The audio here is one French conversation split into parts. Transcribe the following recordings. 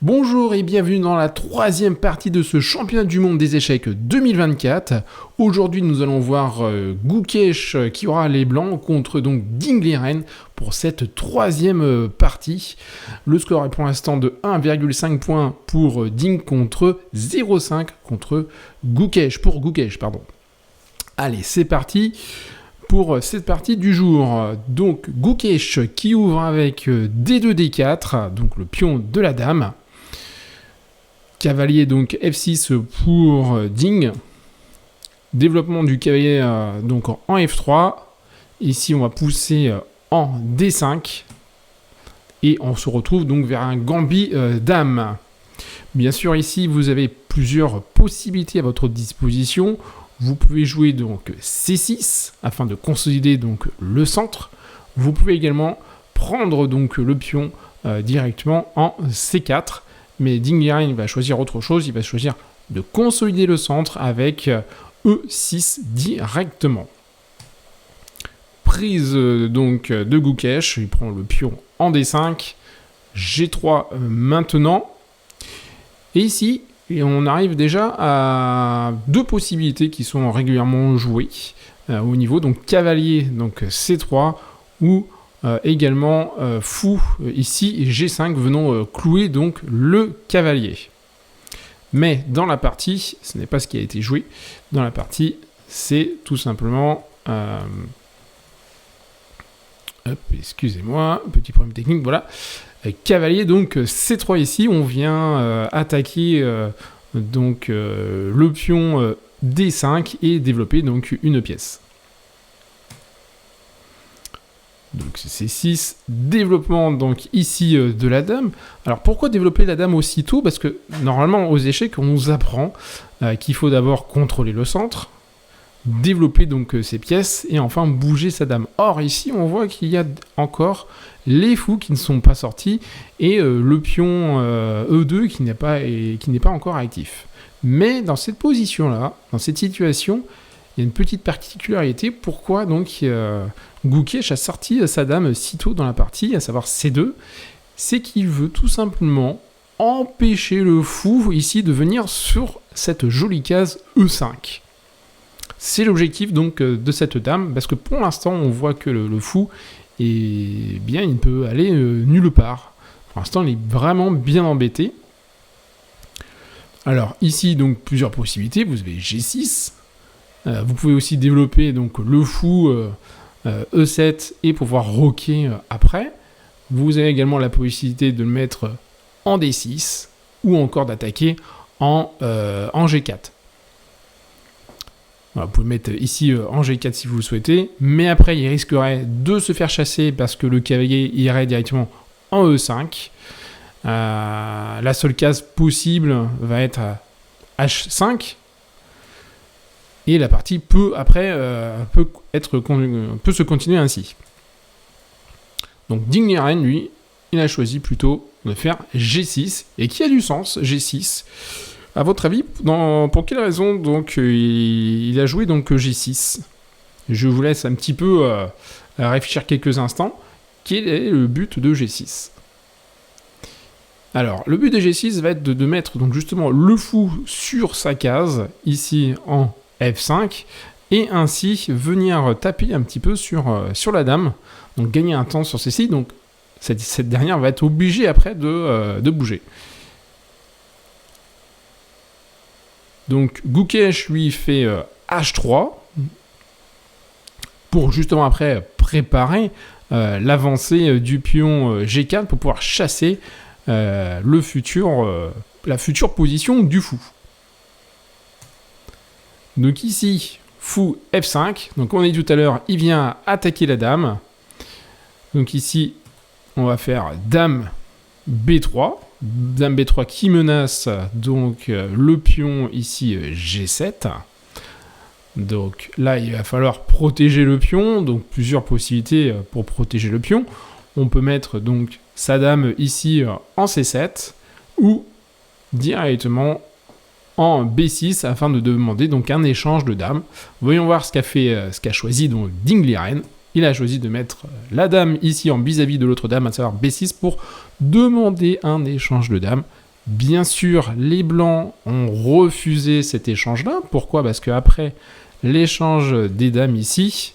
Bonjour et bienvenue dans la troisième partie de ce championnat du monde des échecs 2024. Aujourd'hui, nous allons voir Gukesh qui aura les blancs contre donc Ding Liren pour cette troisième partie. Le score est pour l'instant de 1,5 points pour Ding contre 0,5 contre Gukesh, pour Gukesh, pardon. Allez, c'est parti pour cette partie du jour. Donc Gukesh qui ouvre avec D2, D4, donc le pion de la dame. Cavalier donc F6 pour Ding. Développement du cavalier donc en F3. Ici on va pousser en D5. Et on se retrouve donc vers un gambit dame. Bien sûr ici vous avez plusieurs possibilités à votre disposition. Vous pouvez jouer donc C6 afin de consolider donc le centre. Vous pouvez également prendre donc le pion directement en C4. Mais Ding Liren va choisir autre chose, il va choisir de consolider le centre avec E6 directement. Prise donc de Gukesh, il prend le pion en D5, G3 maintenant. Et ici, on arrive déjà à deux possibilités qui sont régulièrement jouées au niveau, donc cavalier, donc C3 ou également fou ici G5 venant clouer donc le cavalier. Mais dans la partie, ce n'est pas ce qui a été joué. Dans la partie, c'est tout simplement excusez-moi, petit problème technique, voilà. Cavalier donc C3 ici, on vient attaquer donc le pion D5 et développer donc une pièce. Donc c'est C6, développement donc ici de la dame. Alors pourquoi développer la dame aussitôt ? Parce que normalement aux échecs on nous apprend qu'il faut d'abord contrôler le centre, développer donc ses pièces et enfin bouger sa dame. Or ici on voit qu'il y a encore les fous qui ne sont pas sortis et le pion E2 qui n'est pas encore actif. Mais dans cette position là, dans cette situation, il y a une petite particularité. Pourquoi donc Gukesh a sorti sa dame si tôt dans la partie, à savoir C2, c'est qu'il veut tout simplement empêcher le fou ici de venir sur cette jolie case E5. C'est l'objectif donc de cette dame, parce que pour l'instant on voit que le fou, il ne peut aller nulle part. Pour l'instant il est vraiment bien embêté. Alors ici donc plusieurs possibilités, vous avez G6. Vous pouvez aussi développer donc le fou E7 et pouvoir roquer après. Vous avez également la possibilité de le mettre en D6 ou encore d'attaquer en G4. Voilà, vous pouvez le mettre ici en G4 si vous le souhaitez, mais après il risquerait de se faire chasser parce que le cavalier irait directement en E5. La seule case possible va être H5. Et la partie peut se continuer ainsi. Donc Ding Liren, lui, il a choisi plutôt de faire G6, et qui a du sens, G6. À votre avis, pour quelle raison donc il a joué donc G6 ? Je vous laisse un petit peu réfléchir quelques instants. Quel est le but de G6 ? Alors, le but de G6 va être de mettre donc justement le fou sur sa case, ici en F5, et ainsi venir taper un petit peu sur la dame, donc gagner un temps sur celle-ci, donc cette dernière va être obligée après de bouger. Donc Gukesh lui fait H3, pour justement après préparer l'avancée du pion G4 pour pouvoir chasser la future position du fou. Donc ici, fou F5. Donc on a dit tout à l'heure, il vient attaquer la dame. Donc ici, on va faire dame B3. Dame B3 qui menace donc le pion ici G7. Donc là, il va falloir protéger le pion. Donc plusieurs possibilités pour protéger le pion. On peut mettre donc sa dame ici en C7 ou directement en B6 afin de demander donc un échange de dames. Voyons voir ce qu'a choisi donc Ding Liren. Il a choisi de mettre la dame ici en vis-à-vis de l'autre dame, à savoir B6, pour demander un échange de dames. Bien sûr, les blancs ont refusé cet échange-là. Pourquoi ? Parce qu'après l'échange des dames ici,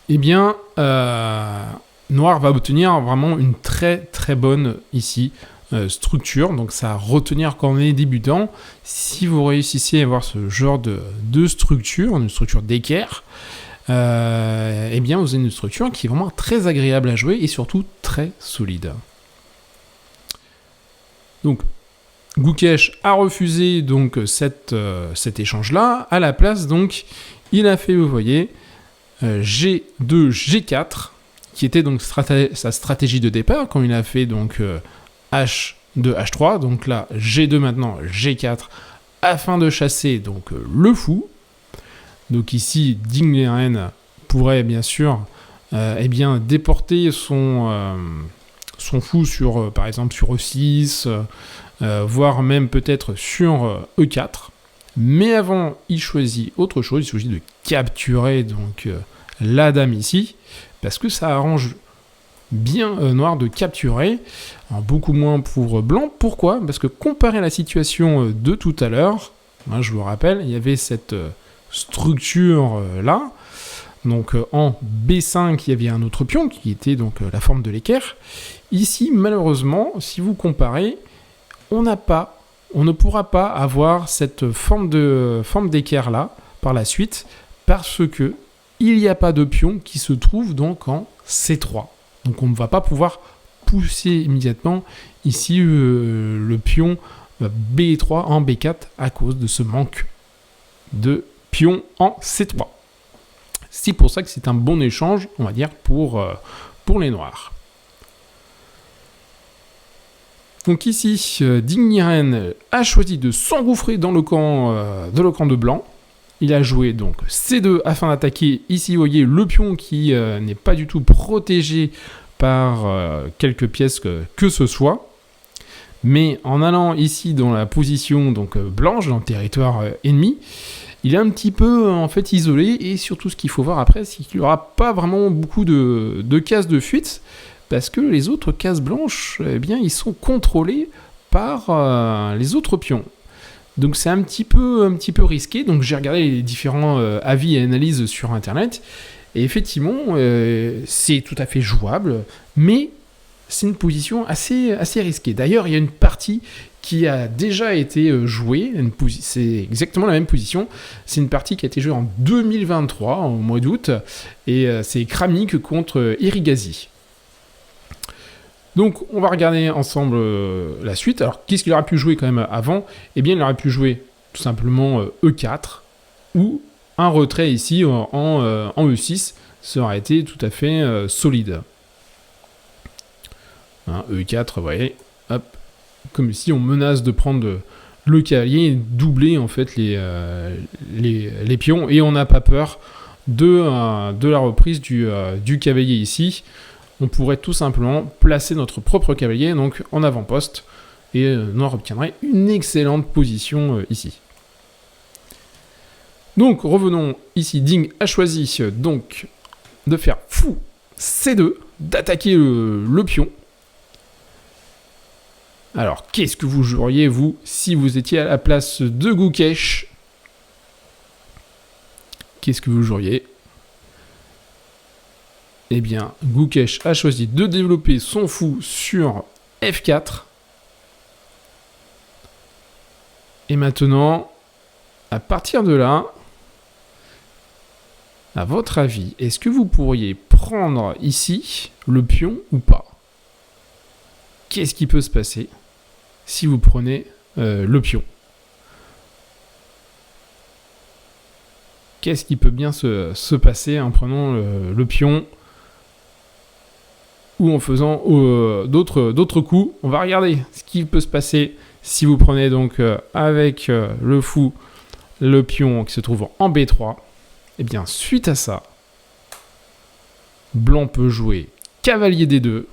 eh bien, noir va obtenir vraiment une très très bonne ici structure. Donc ça à retenir quand on est débutant. Si vous réussissez à avoir ce genre de structure, une structure d'équerre, eh bien vous avez une structure qui est vraiment très agréable à jouer et surtout très solide. Donc Gukesh a refusé donc cet échange-là. À la place, donc, il a fait, vous voyez, G2, G4, qui était donc sa stratégie de départ, quand il a fait donc H2, H3. Donc là, G2 maintenant, G4, afin de chasser donc le fou. Donc ici, Ding Liren pourrait bien sûr eh bien, déporter son fou sur, par exemple, sur E6, voire même peut-être sur E4. Mais avant, il choisit autre chose, il choisit de capturer donc la dame ici, parce que ça arrange bien noir de capturer, alors, beaucoup moins pour blanc. Pourquoi ? Parce que comparé à la situation de tout à l'heure, hein, je vous rappelle, il y avait cette structure là, donc en B5, il y avait un autre pion qui était donc la forme de l'équerre. Ici, malheureusement, si vous comparez, on ne pourra pas avoir cette forme d'équerre là par la suite, parce que il n'y a pas de pion qui se trouve donc en C3. Donc on ne va pas pouvoir pousser immédiatement ici le pion B3 en B4 à cause de ce manque de pion en C3. C'est pour ça que c'est un bon échange, on va dire, pour les noirs. Donc ici, Ding Liren a choisi de s'engouffrer dans le camp de blanc. Il a joué donc C2 afin d'attaquer. Ici, vous voyez le pion qui n'est pas du tout protégé par quelques pièces que ce soit. Mais en allant ici dans la position donc blanche, dans le territoire ennemi, il est un petit peu en fait isolé. Et surtout, ce qu'il faut voir après, c'est qu'il n'y aura pas vraiment beaucoup de cases de fuite, parce que les autres cases blanches, eh bien, ils sont contrôlés par les autres pions. Donc c'est un petit peu risqué. Donc j'ai regardé les différents avis et analyses sur Internet. Et effectivement, c'est tout à fait jouable, mais c'est une position assez risquée. D'ailleurs, il y a une partie qui a déjà été jouée. C'est exactement la même position. C'est une partie qui a été jouée en 2023, au mois d'août. Et c'est Kramnik contre Erigazi. Donc, on va regarder ensemble la suite. Alors, qu'est-ce qu'il aurait pu jouer quand même avant ? Eh bien, il aurait pu jouer tout simplement E4 ou un retrait ici en E6. Ça aurait été tout à fait solide. Hein, E4, vous voyez, hop, comme si on menace de prendre le cavalier et doubler en fait les pions. Et on n'a pas peur de la reprise du cavalier ici. On pourrait tout simplement placer notre propre cavalier donc en avant-poste et noir obtiendrait une excellente position ici. Donc revenons ici, Ding a choisi donc de faire fou C2, d'attaquer le pion. Alors qu'est-ce que vous joueriez vous si vous étiez à la place de Gukesh ? Qu'est-ce que vous joueriez ? Eh bien, Gukesh a choisi de développer son fou sur F4. Et maintenant, à partir de là, à votre avis, est-ce que vous pourriez prendre ici le pion ou pas ? Qu'est-ce qui peut se passer si vous prenez le pion ? Qu'est-ce qui peut bien se passer en prenant le pion ? Ou en faisant d'autres coups. On va regarder ce qui peut se passer si vous prenez donc avec le fou le pion qui se trouve en B3. Et bien suite à ça, blanc peut jouer cavalier D2.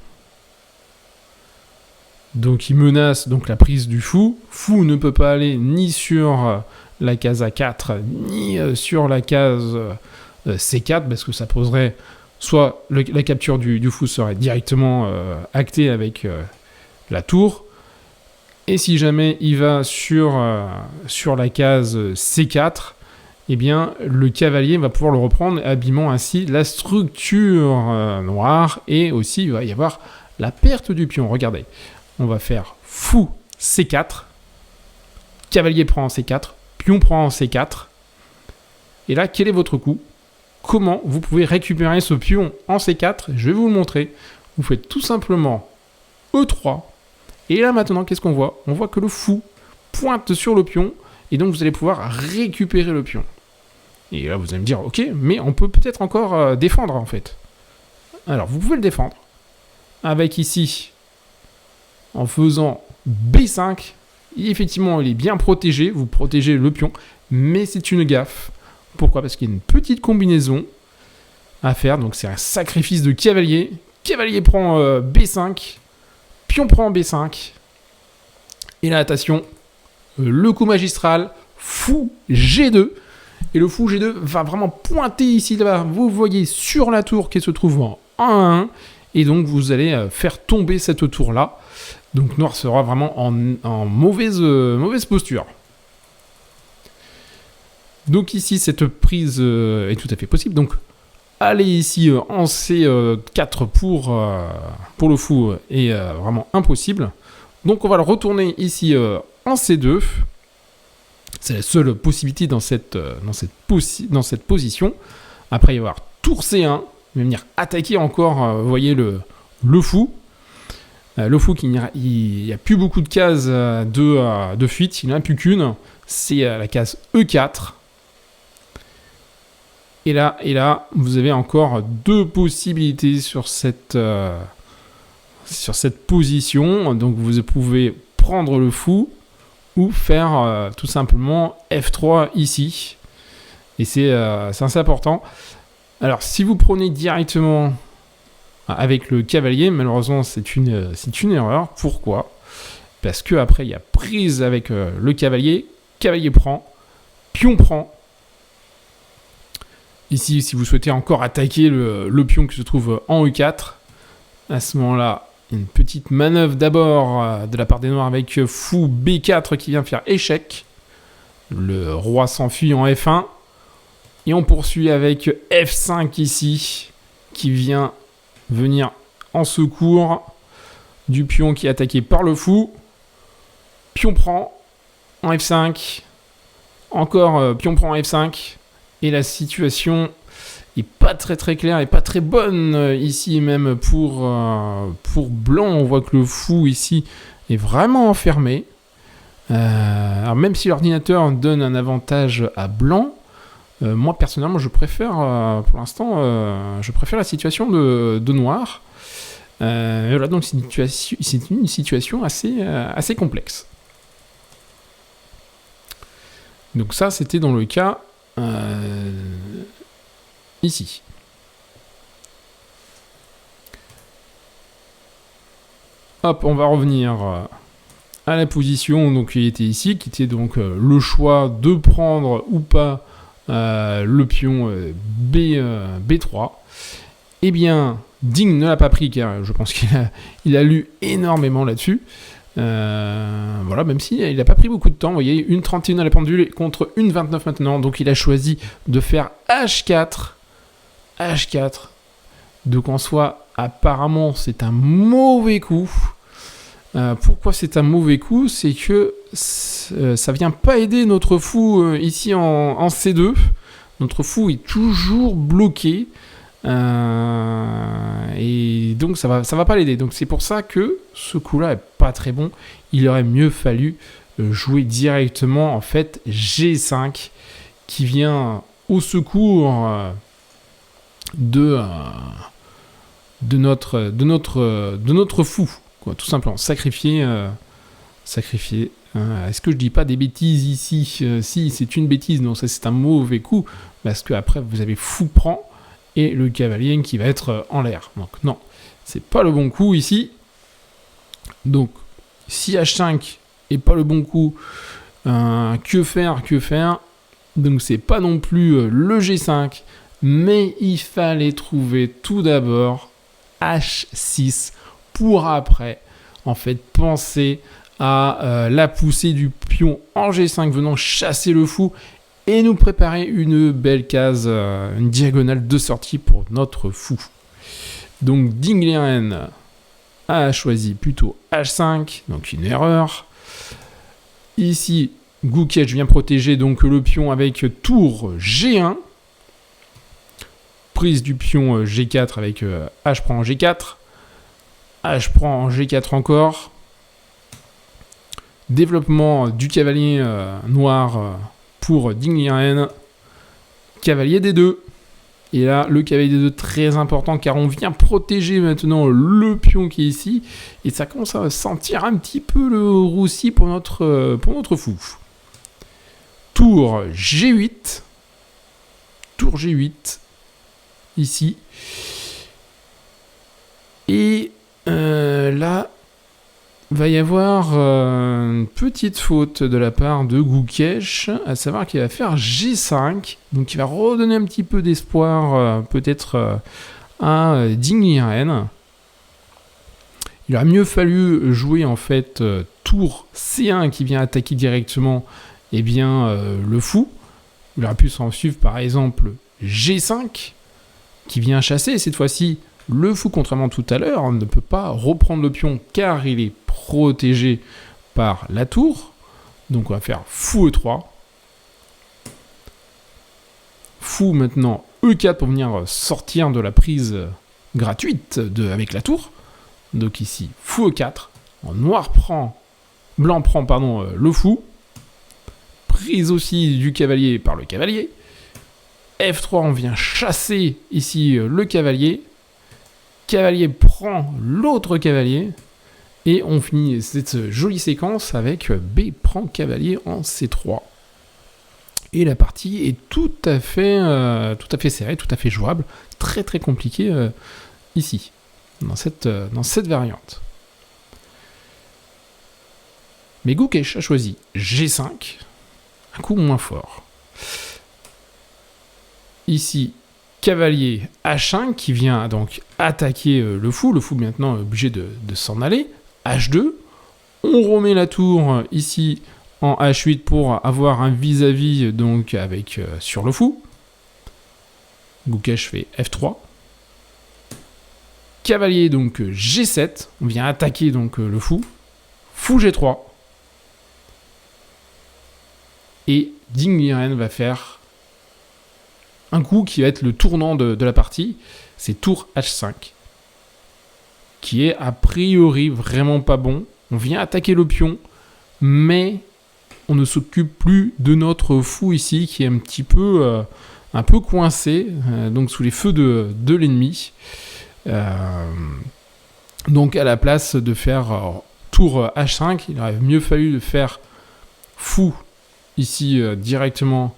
Donc il menace donc la prise du fou. Fou ne peut pas aller ni sur la case A4 ni sur la case C4 parce que ça poserait soit la capture du fou serait directement actée avec la tour, Et si jamais il va sur la case C4, eh bien, le cavalier va pouvoir le reprendre, abîmant ainsi la structure noire. Et aussi, il va y avoir la perte du pion. Regardez, on va faire fou C4, cavalier prend en C4, pion prend en C4. Et là, quel est votre coup? Comment vous pouvez récupérer ce pion en C4? Je vais vous le montrer. Vous faites tout simplement E3. Et là, maintenant, qu'est-ce qu'on voit? On voit que le fou pointe sur le pion. Et donc, vous allez pouvoir récupérer le pion. Et là, vous allez me dire, ok, mais on peut peut-être encore défendre, en fait. Alors, vous pouvez le défendre. Avec ici, en faisant B5. Effectivement, il est bien protégé. Vous protégez le pion. Mais c'est une gaffe. Pourquoi? Parce qu'il y a une petite combinaison à faire. Donc, c'est un sacrifice de cavalier. Cavalier prend B5. Pion prend B5. Et là, attention, le coup magistral, fou G2. Et le fou G2 va vraiment pointer ici, là-bas. Vous voyez sur la tour qui se trouve en 1-1. Et donc, vous allez faire tomber cette tour-là. Donc, noir sera vraiment en mauvaise posture. Donc ici, cette prise est tout à fait possible. Donc, aller ici en C4 pour le fou est vraiment impossible. Donc, on va le retourner ici en C2. C'est la seule possibilité dans cette position. Après, il va y avoir tour C1. Il va venir attaquer encore, vous voyez, le fou. Le fou, il n'y a plus beaucoup de cases de fuite. Il n'y en a plus qu'une. C'est la case E4. Et là, vous avez encore deux possibilités sur cette position. Donc, vous pouvez prendre le fou ou faire tout simplement F3 ici. Et c'est assez important. Alors, si vous prenez directement avec le cavalier, malheureusement, c'est une erreur. Pourquoi? Parce qu'après, il y a prise avec le cavalier. Cavalier prend, pion prend. Ici, si vous souhaitez encore attaquer le pion qui se trouve en E4, à ce moment-là, une petite manœuvre d'abord de la part des noirs avec fou B4 qui vient faire échec. Le roi s'enfuit en F1. Et on poursuit avec F5 ici, qui vient venir en secours du pion qui est attaqué par le fou. Pion prend en F5. Encore pion prend en F5. Et la situation est pas très très claire et pas très bonne ici même pour blanc. On voit que le fou ici est vraiment enfermé. Alors même si l'ordinateur donne un avantage à blanc, moi personnellement je préfère pour l'instant je préfère la situation de noir. Voilà, donc c'est une situation assez complexe. Donc ça c'était dans le cas ici. Hop, on va revenir à la position donc qui était ici, qui était donc le choix de prendre ou pas le pion B3. Eh bien, Ding ne l'a pas pris car je pense qu'il a lu énormément là-dessus. Voilà, même si il n'a pas pris beaucoup de temps, vous voyez, 1,31 à la pendule contre 1,29 maintenant, donc il a choisi de faire H4. Donc en soi, apparemment, c'est un mauvais coup. Pourquoi c'est un mauvais coup? C'est que ça vient pas aider notre fou ici en C2. Notre fou est toujours bloqué. Et donc ça va pas l'aider. Donc c'est pour ça que ce coup-là est pas très bon. Il aurait mieux fallu jouer directement en fait G5 qui vient au secours de notre fou, quoi, tout simplement. Sacrifier. Est-ce que je dis pas des bêtises ici? Si, c'est une bêtise. Non, ça c'est un mauvais coup parce que après vous avez fou prend et le cavalier qui va être en l'air. Donc non, c'est pas le bon coup ici. Donc si H5 est pas le bon coup, que faire? Donc c'est pas non plus le G5, mais il fallait trouver tout d'abord H6 pour après en fait penser à la poussée du pion en G5 venant chasser le fou et nous préparer une belle case, une diagonale de sortie pour notre fou. Donc Dingliren a choisi plutôt H5, donc une erreur. Ici, Gukesh vient protéger donc le pion avec tour G1. Prise du pion G4 avec H prend en G4. H prend en G4 encore. Développement du cavalier noir pour Dingliren. Cavalier D2. Et là, le cavalier D2 très important car on vient protéger maintenant le pion qui est ici. Et ça commence à sentir un petit peu le roussi pour notre fou. Tour G8. Tour G8. Ici. Et là, va y avoir une petite faute de la part de Gukesh, à savoir qu'il va faire G5, donc il va redonner un petit peu d'espoir peut-être à Dingliren. Il aurait mieux fallu jouer en fait tour C1 qui vient attaquer directement le fou. Il aurait pu s'en suivre par exemple G5 qui vient chasser, et cette fois-ci le fou, contrairement à tout à l'heure, ne peut pas reprendre le pion car il est protégé par la tour. Donc on va faire fou E3. Fou maintenant E4 pour venir sortir de la prise gratuite avec la tour. Donc ici fou E4. Blanc prend le fou. Prise aussi du cavalier par le cavalier. F3, on vient chasser ici le cavalier. Cavalier prend l'autre cavalier. Et on finit cette jolie séquence avec B prend cavalier en C3. Et la partie est tout à fait serrée, tout à fait jouable. Très très compliqué ici, dans cette variante. Mais Gukesh a choisi G5, un coup moins fort. Ici, cavalier H5 qui vient donc attaquer le fou. Le fou maintenant est obligé de s'en aller. H2, on remet la tour ici en H8 pour avoir un vis-à-vis donc avec sur le fou. Gukesh fait F3. Cavalier donc G7, on vient attaquer donc le fou. Fou G3. Et Dingliren va faire un coup qui va être le tournant de la partie, c'est tour H5, qui est a priori vraiment pas bon. On vient attaquer le pion, mais on ne s'occupe plus de notre fou ici, qui est un peu coincé, donc sous les feux de l'ennemi. Donc à la place de faire tour H5, il aurait mieux fallu faire fou ici directement.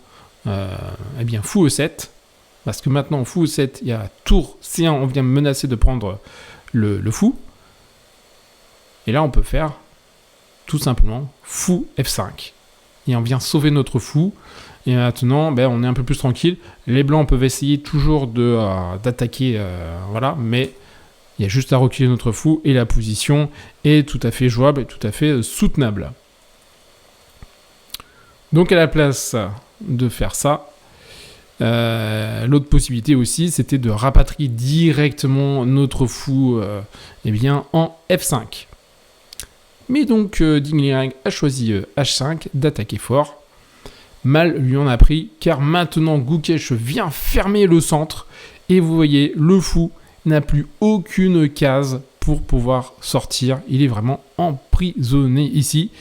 Fou E7, parce que maintenant fou E7, il y a tour C1, on vient menacer de prendre le fou, et là on peut faire tout simplement fou F5, et on vient sauver notre fou, et maintenant on est un peu plus tranquille. Les blancs peuvent essayer toujours d'attaquer, mais il y a juste à reculer notre fou, et la position est tout à fait jouable et tout à fait soutenable. Donc à la place de faire ça, l'autre possibilité aussi, c'était de rapatrier directement notre fou en F5. Mais donc Dingliren a choisi H5 d'attaquer fort. Mal lui en a pris, car maintenant Gukesh vient fermer le centre, et vous voyez, le fou n'a plus aucune case pour pouvoir sortir. Il est vraiment emprisonné ici.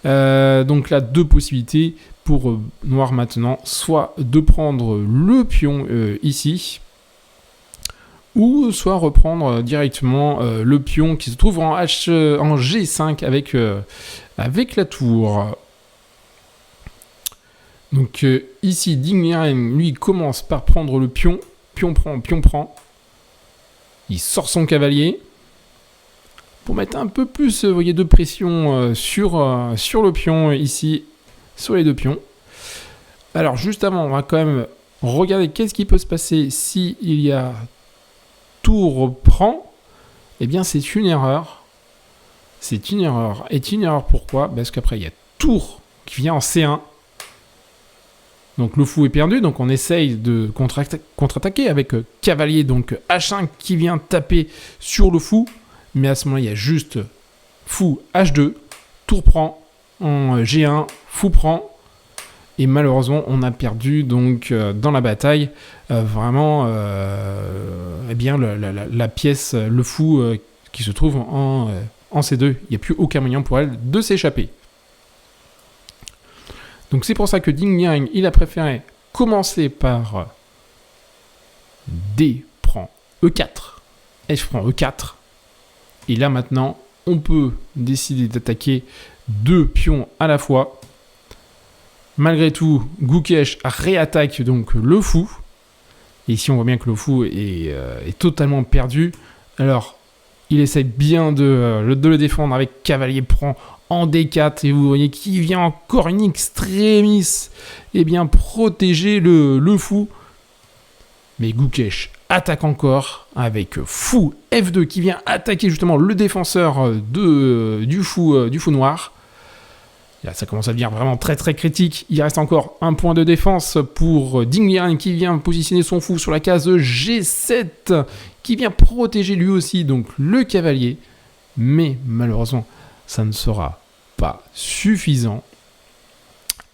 Donc là, deux possibilités pour noir maintenant, soit de prendre le pion ici, ou soit reprendre directement le pion qui se trouve en G5 avec la tour. Donc ici, Dingliren, lui, commence par prendre le pion. Pion prend. Il sort son cavalier pour mettre un peu plus de pression sur le pion ici, sur les deux pions. Alors juste avant, on va quand même regarder qu'est-ce qui peut se passer si il y a tour prend. Eh bien c'est une erreur. c'est une erreur. Et une erreur pourquoi? Parce qu'après, il y a tour qui vient en C1. Donc le fou est perdu, donc on essaye de contre-attaquer avec cavalier, donc H5 qui vient taper sur le fou. Mais à ce moment-là, il y a juste fou H2, tour prend en G1, fou prend. Et malheureusement, on a perdu donc dans la bataille vraiment eh bien, la pièce, le fou qui se trouve en C2. Il n'y a plus aucun moyen pour elle de s'échapper. Donc c'est pour ça que Ding Liang, il a préféré commencer par D prend E4, F prend E4. Et là maintenant, on peut décider d'attaquer 2 pions à la fois. Malgré tout, Gukesh réattaque donc le fou. Et ici, on voit bien que le fou est totalement perdu. Alors, il essaie bien de le défendre avec cavalier prend en D4. Et vous voyez qu'il vient encore une extremis protéger le fou. Mais Gukesh attaque encore avec fou F2 qui vient attaquer justement le défenseur du fou noir. Là, ça commence à devenir vraiment très très critique. Il reste encore un point de défense pour Ding Liang qui vient positionner son fou sur la case G7 qui vient protéger lui aussi donc le cavalier. Mais malheureusement, ça ne sera pas suffisant.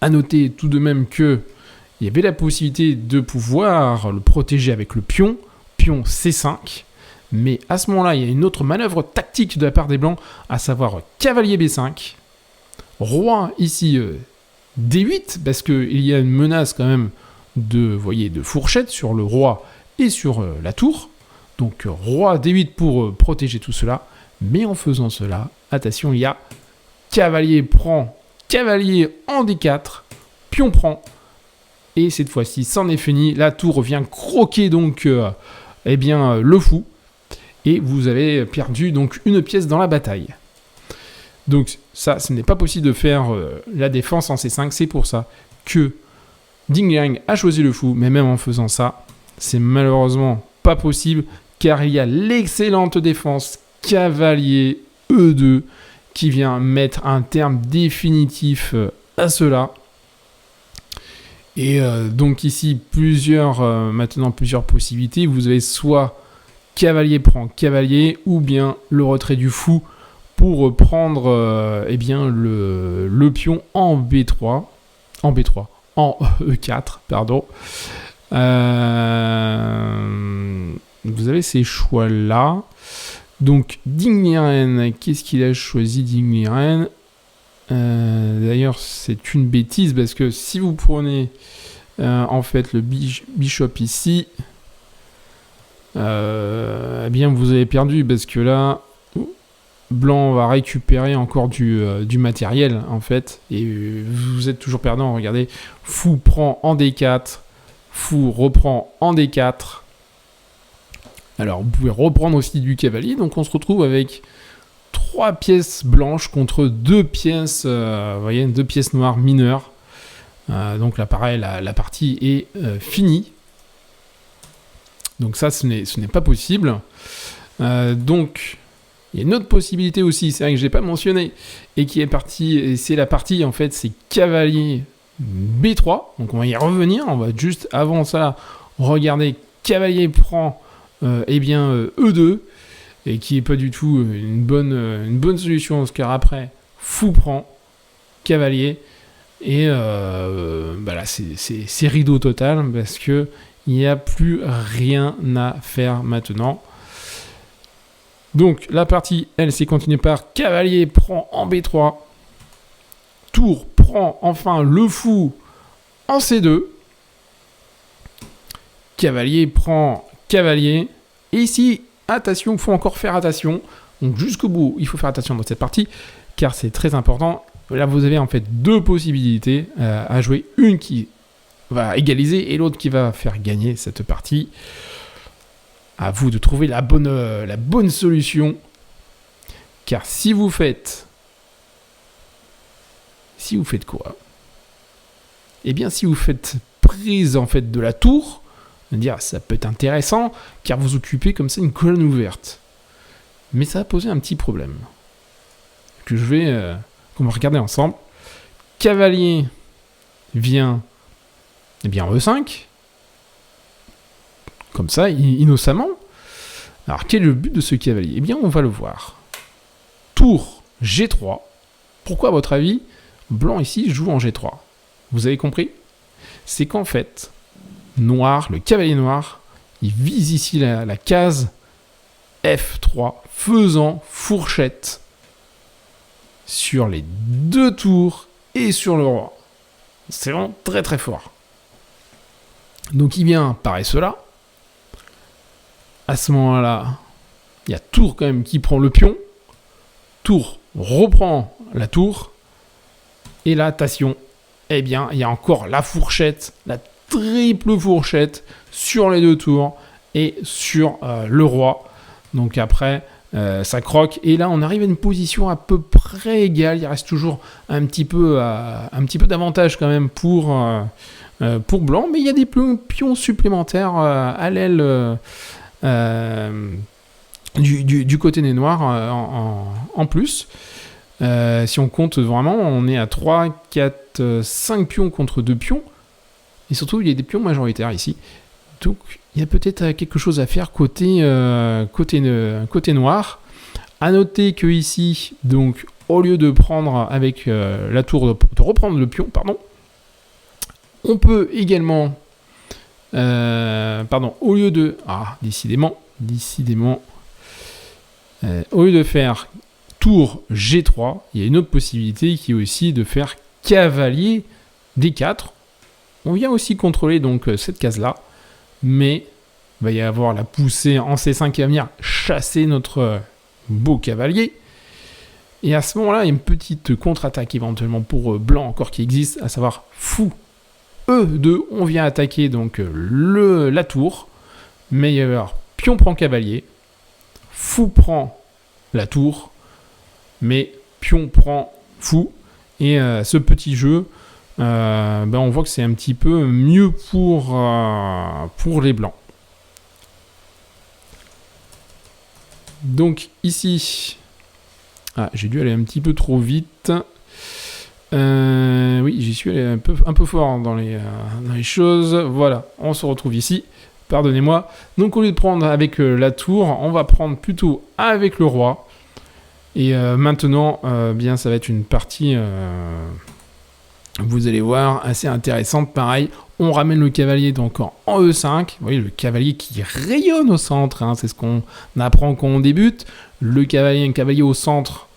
À noter tout de même que il y avait la possibilité de pouvoir le protéger avec le pion C5. Mais à ce moment-là, il y a une autre manœuvre tactique de la part des Blancs, à savoir cavalier B5. Roi ici D8, parce qu'il y a une menace quand même de fourchette sur le roi et sur la tour. Donc roi D8 pour protéger tout cela. Mais en faisant cela, attention, il y a cavalier prend, cavalier en D4, pion prend. Et cette fois-ci, c'en est fini. La tour vient croquer donc le fou. Et vous avez perdu donc une pièce dans la bataille. Donc ça, ce n'est pas possible de faire la défense en C5. C'est pour ça que Ding Liang a choisi le fou. Mais même en faisant ça, c'est malheureusement pas possible. Car il y a l'excellente défense cavalier E2 qui vient mettre un terme définitif à cela. Et donc ici, plusieurs possibilités. Vous avez soit cavalier prend cavalier ou bien le retrait du fou pour prendre le pion en B3, en E4, pardon. Vous avez ces choix-là. Donc, Ding Liang, qu'est-ce qu'il a choisi, Ding Liang? D'ailleurs, c'est une bêtise parce que si vous prenez en fait le bishop ici, vous avez perdu parce que là, Blanc va récupérer encore du matériel en fait et vous êtes toujours perdant. Regardez, fou prend en D4, fou reprend en D4. Alors vous pouvez reprendre aussi du cavalier, donc on se retrouve avec 3 pièces blanches contre 2 pièces, 2 pièces noires mineures. Donc là pareil, la partie est finie. Donc ça ce n'est pas possible. Donc il y a une autre possibilité aussi, c'est vrai que je n'ai pas mentionné, et qui est partie, et c'est la partie en fait, c'est cavalier B3. Donc on va y revenir, on va juste avant ça regarder cavalier prend E2, et qui n'est pas du tout une bonne solution, car après, fou prend, cavalier, et là c'est rideau total, parce que il n'y a plus rien à faire maintenant. Donc la partie, elle, s'est continuée par cavalier prend en B3, tour prend enfin le fou en C2, cavalier prend cavalier, et ici, attention, il faut encore faire attention, donc jusqu'au bout, il faut faire attention dans cette partie, car c'est très important. Là, vous avez en fait 2 possibilités à jouer, une qui va égaliser et l'autre qui va faire gagner cette partie. À vous de trouver la bonne solution, car si vous faites quoi? Eh bien, si vous faites prise en fait de la tour, dire ça peut être intéressant, car vous occupez comme ça une colonne ouverte. Mais ça va poser un petit problème. qu'on va regarder ensemble. Cavalier vient en E5, comme ça, innocemment. Alors, quel est le but de ce cavalier? Eh bien, on va le voir. Tour G3. Pourquoi, à votre avis, blanc ici joue en G3? Vous avez compris? C'est qu'en fait, noir, le cavalier noir, il vise ici la case F3, faisant fourchette sur les deux tours et sur le roi. C'est vraiment très très fort. Donc il vient parer cela. À ce moment-là, il y a tour quand même qui prend le pion. Tour reprend la tour. Et là, attention, eh bien, il y a encore la fourchette, la triple fourchette sur les deux tours et sur le roi. Donc après, ça croque. Et là, on arrive à une position à peu près égale. Il reste toujours un petit peu d'avantage quand même pour blanc. Mais il y a des pions supplémentaires à l'aile du côté des noirs en plus. Si on compte vraiment, on est à 3, 4, 5 pions contre 2 pions. Et surtout, il y a des pions majoritaires ici. Donc, il y a peut-être quelque chose à faire côté noir. À noter que ici, donc, au lieu de prendre avec la tour, de reprendre le pion, on peut également... au lieu de... décidément. Au lieu de faire tour G3, il y a une autre possibilité qui est aussi de faire cavalier D4. On vient aussi contrôler donc cette case-là, mais il va y avoir la poussée en C5 qui va venir chasser notre beau cavalier. Et à ce moment-là, il y a une petite contre-attaque éventuellement pour blanc encore qui existe, à savoir fou E2. On vient attaquer donc la tour, mais il va y avoir pion prend cavalier, fou prend la tour, mais pion prend fou. Et ce petit jeu, on voit que c'est un petit peu mieux pour les blancs. Donc ici, j'ai dû aller un petit peu trop vite. Oui, j'y suis allé un peu fort dans les choses. Voilà, on se retrouve ici. Pardonnez-moi. Donc au lieu de prendre avec la tour, on va prendre plutôt avec le roi. Et maintenant, bien, ça va être une partie, vous allez voir, assez intéressante. Pareil, on ramène le cavalier donc en E5. Vous voyez, le cavalier qui rayonne au centre, c'est ce qu'on apprend quand on débute. Un cavalier au centre,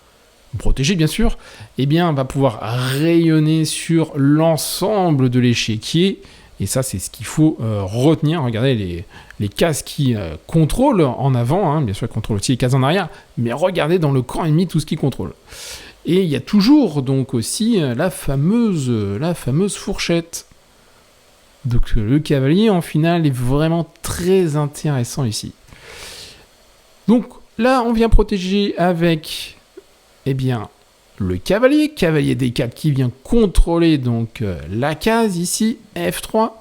protégé bien sûr, eh bien, va pouvoir rayonner sur l'ensemble de l'échiquier. Et ça, c'est ce qu'il faut retenir. Regardez les cases qui contrôlent en avant. Bien sûr, ils contrôlent aussi les cases en arrière. Mais regardez dans le camp ennemi tout ce qu'ils contrôlent. Et il y a toujours donc aussi la fameuse fourchette. Donc le cavalier, en finale, est vraiment très intéressant ici. Donc là, on vient protéger avec... le cavalier D4 qui vient contrôler donc la case ici, F3.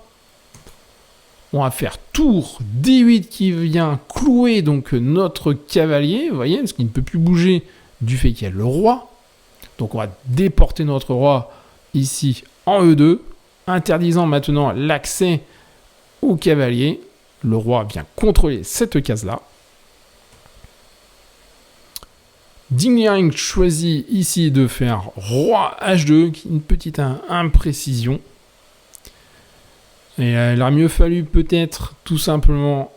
On va faire tour D8 qui vient clouer donc notre cavalier, vous voyez, parce qu'il ne peut plus bouger du fait qu'il y a le roi. Donc on va déporter notre roi ici en E2, interdisant maintenant l'accès au cavalier. Le roi vient contrôler cette case-là. Ding Liang choisit ici de faire roi H2, qui est une petite imprécision. Et il aurait mieux fallu peut-être tout simplement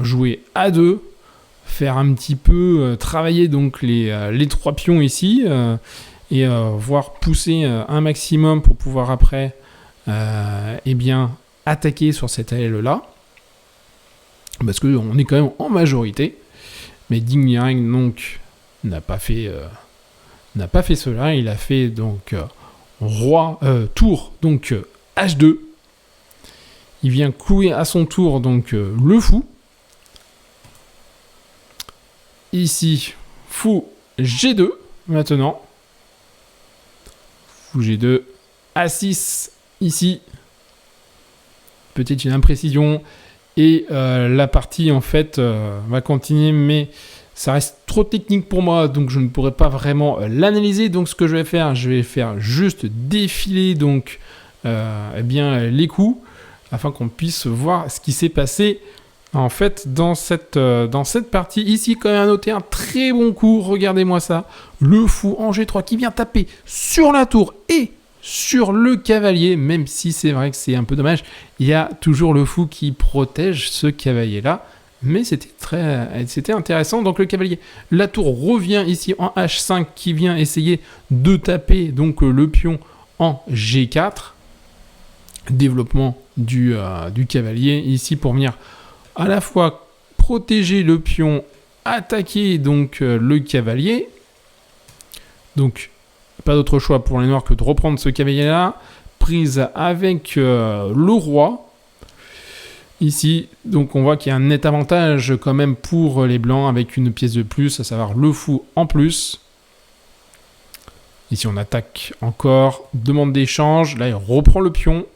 jouer A2, faire un petit peu travailler donc les trois pions ici, et voir pousser un maximum pour pouvoir après attaquer sur cette aile-là. Parce qu'on est quand même en majorité. Mais Ding Liang donc n'a pas fait cela. Il a fait donc tour donc H2. Il vient clouer à son tour donc le fou. Ici fou G2 maintenant. Fou G2 A6 ici. Peut-être une imprécision. Et la partie en fait va continuer, mais Ça reste trop technique pour moi, donc je ne pourrais pas vraiment l'analyser. Donc ce que je vais faire juste défiler donc les coups afin qu'on puisse voir ce qui s'est passé en fait dans cette partie. Ici, quand même à noter un très bon coup. Regardez-moi ça, le fou en G3 qui vient taper sur la tour et sur le cavalier. Même si c'est vrai que c'est un peu dommage, il y a toujours le fou qui protège ce cavalier là. Mais c'était intéressant. Donc le cavalier, la tour revient ici en H5 qui vient essayer de taper donc le pion en G4. Développement du cavalier ici pour venir à la fois protéger le pion, attaquer donc le cavalier. Donc pas d'autre choix pour les noirs que de reprendre ce cavalier là. Prise avec le roi. Ici, donc on voit qu'il y a un net avantage quand même pour les blancs avec une pièce de plus, à savoir le fou en plus. Ici on attaque encore, demande d'échange, là il reprend le pion.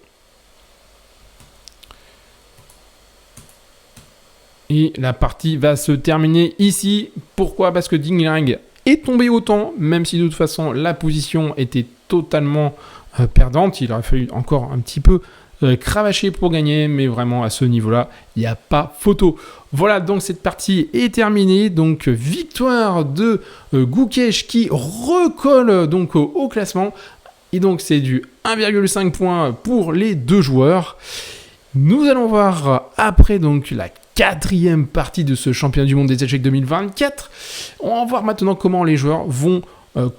Et la partie va se terminer ici. Pourquoi ? Parce que Ding Liren est tombé autant, même si de toute façon la position était totalement perdante. Il aurait fallu encore un petit peu cravacher pour gagner, mais vraiment à ce niveau-là, il n'y a pas photo. Voilà, donc cette partie est terminée. Donc victoire de Gukesh qui recolle donc au classement. Et donc c'est du 1,5 points pour les deux joueurs. Nous allons voir après donc la 4e partie de ce championnat du monde des échecs 2024. On va voir maintenant comment les joueurs vont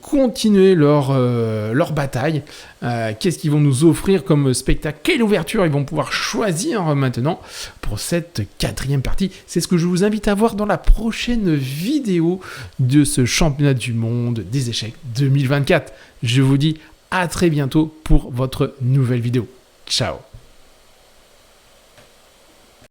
continuer leur bataille. Qu'est-ce qu'ils vont nous offrir comme spectacle? Quelle ouverture ils vont pouvoir choisir maintenant pour cette 4e partie? C'est ce que je vous invite à voir dans la prochaine vidéo de ce championnat du monde des échecs 2024. Je vous dis à très bientôt pour votre nouvelle vidéo. Ciao!